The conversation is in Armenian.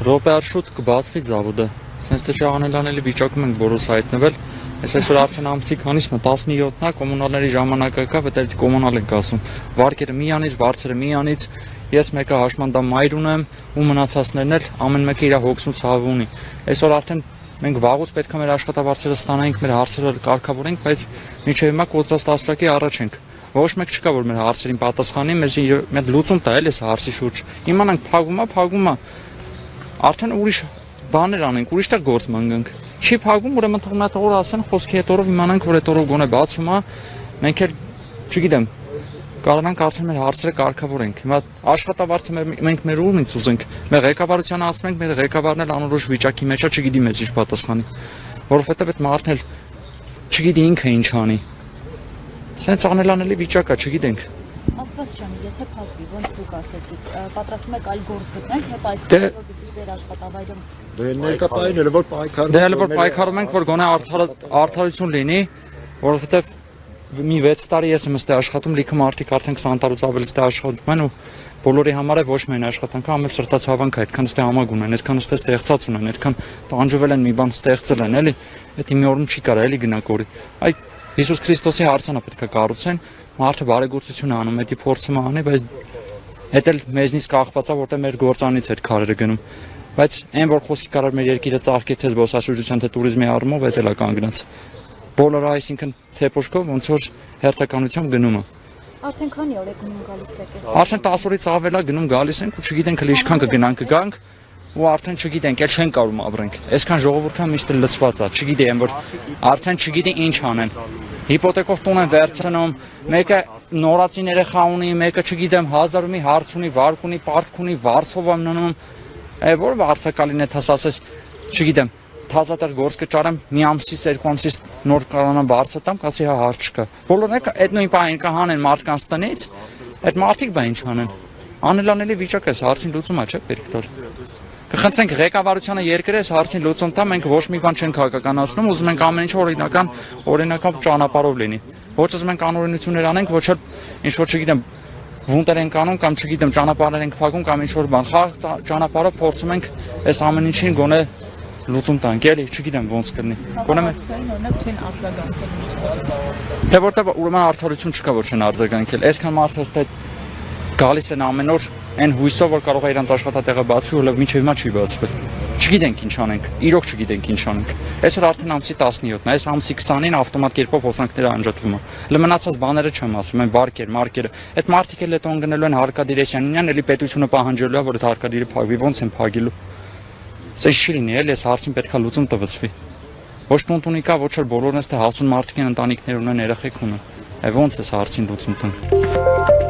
Րոպեար շուտ կբացվի զավոդը։ Սենց թե անելանելի վիճակում ենք բոլորս հայտնվել։ Ես այսօր արդեն ամսի քանիսն է 17-ն է կոմունալների ժամանակը կա, որտեղ կոմունալ ենք ասում։ Վարկերը միանից, վարձերը միանից։ Ես մեկը հաշմանդամ մայր ունեմ ու մնացածներն էլ ամեն մեկը իր հոգսուց հավ ունի։ Այսօր արդեն մենք վաղուց պետք է մեր աշխատավարձերը ստանայինք, մեր հարցերը կարգավորենք, բայց մինչև հիմա կոտրած տասնյակի առաջ ենք։ Ոչ մեկ չկա, որ մեր հարցերին պատասխանի, մեզ մի լուծում տա էլ էս հարցի շուրջ։ Իմանանք փակվում է։ Արդեն ուրիշ բաներ անենք, ուրիշ տեղ գործ մանգանք։ Չի փակվում, ուրեմն թող մատ օր ասեն, խոսքի հետ օրով իմանանք, որ այդ օրով գոնե բացում է։ Մենք էլ, չգիտեմ, կարողանանք արդեն մեր հարցերը կարգավորենք։ Հիմա աշխատավարձը մենք մեր ուրից ուզենք։ Մեր ղեկավարությանը ասում ենք, մեր ղեկավարն էլ անորոշ վիճակի մեջ է, չգիտի մեզ ինչ պատասխանի։ Որովհետև այդ մարդն էլ չգիտի ինքը ինչ անի։ Սենց անելանելի վիճակ է, չգիտենք։ Աստված ջան, եթե փակվի, ոնց դուք ասեցիք, պատրաստում եք այլ գործ գտնենք, թե պայքարել, որպեսզի ձեր աշխատավայրում։ Դե ներկայացնել էլ որ պայքարում։ Դե էլ որ պայքարում ենք, որ գոնե արդարություն լինի, որովհետև մի 6 տարի ես եմ ստե աշխատում, լիքը մարդիկ արդեն 20 տարուց ավելի ստե աշխատում են ու բոլորի համար է ոչ միայն աշխատանքը, ամեն սրտացավանք է, այդքան ստե համագ ունեն, այդքան ստե ստեղծած ունեն, այդքան տանջվել են մի բան ստեղծել են, էլի, այդ մի օրում չի կարա էլի գնակորի։ Այ Հիսուս Քրիստոսի հարցանա պետք է կառուցեն, մարդը բարեգործություն է անում, դա փորձում է անի, բայց դա էլ մեզնից կախված է, որտեղ մեր գործանից այդ քարերը գնում։ Բայց այն որ խոսքի կարար մեր երկիրը ծաղկի թե զբոսաշրջության թե туриզմի առումով, դա էլ է կանգնած։ Բոլորը այսինքն ցեպոշկով ոնց որ հերթականությամբ գնում է։ Արդեն քանի օր է գնում գալիս եք։ Արդեն 10 օրից ավել է գնում գալիս ենք ու չգիտենք հələ ինչքան կգնանք ու արդեն չգիտենք, էլ չեն կարում ապրենք։ Այսքան ժողովուրդը միշտ լցված է, չգիտի են որ արդեն չգիտի ինչ անեն։ Հիպոթեկով տուն են վերցնում, մեկը նորացին երեխա ունի, մեկը չգիտեմ 1000-ի հարց ունի, վարկ ունի, պարտք ունի, վարձով է մնում։ Որ վարձակալին է հասած, չգիտեմ, թազատար գործ կճարեմ, մի ամսից, երկու ամսից նոր կարողանամ վարձը տամ, կասի հա հարց չկա։ Բոլորն այդ նույն բանին կհանեն մարդկանց տնից, այդ մարդիկ բա ինչ անեն։ Անելանելի վիճակ է, հարցին լուծում է, չէ՞ պետք տալ։ Կխնդրենք ղեկավարությանը երկրի այս հարցին լուծում տա, մենք ոչ մի բան չենք հակականացնում, ուզում ենք ամեն ինչ օրինական ճանապարհով լինի։ Ոչ ուզում ենք անօրինություններ անենք, ոչ էլ ինչ որ չգիտեմ վունտեր ենք անում կամ չգիտեմ ճանապարհներ ենք փակում կամ ինչ որ բան։ Խաղ ճանապարհով փորձում ենք այս ամեն ինչին գոնե լուծում տանք, էլի, չգիտեմ ոնց կլինի։ Գոնե մենք օրինակ չեն արձագանքել։ Թե որտեղ ուրեմն արդարություն չկա, որ չեն արձագանքել։ Այսքան մարդը ստե գալիս են ամեն օր այն հույսով, որ կարող է իրանց աշխատատեղը բացվի, ու լավ մինչև հիմա չի բացվել։ Չգիտենք ինչ անենք, իրոք չգիտենք ինչ անենք։ Այսօր արդեն ամսի 17-ն է, այս ամսի 20-ին ավտոմատ կերպով հոսանքները անջատվում են։ Լմնացած բաները չեմ ասում, այն վարկեր, մարկերը։ Այդ մարդիկ էլ հետո ընկնելու են Հարկադիր Էսյանյանն, էլի պետությունը պահանջելու է, որ այդ Հարկադիրը փակվի, ոնց են փակելու։ Սա չի լինի, էլի այս հարցին պետք է լուծում տվեցվի։ Ոչ տունտունի կա, ոչ էլ բոլորն էստե հասուն մարդիկ են, ընտանիքներ ունեն, երեխեք ունեն։ Ոնց է այս հարցին լուծում տան։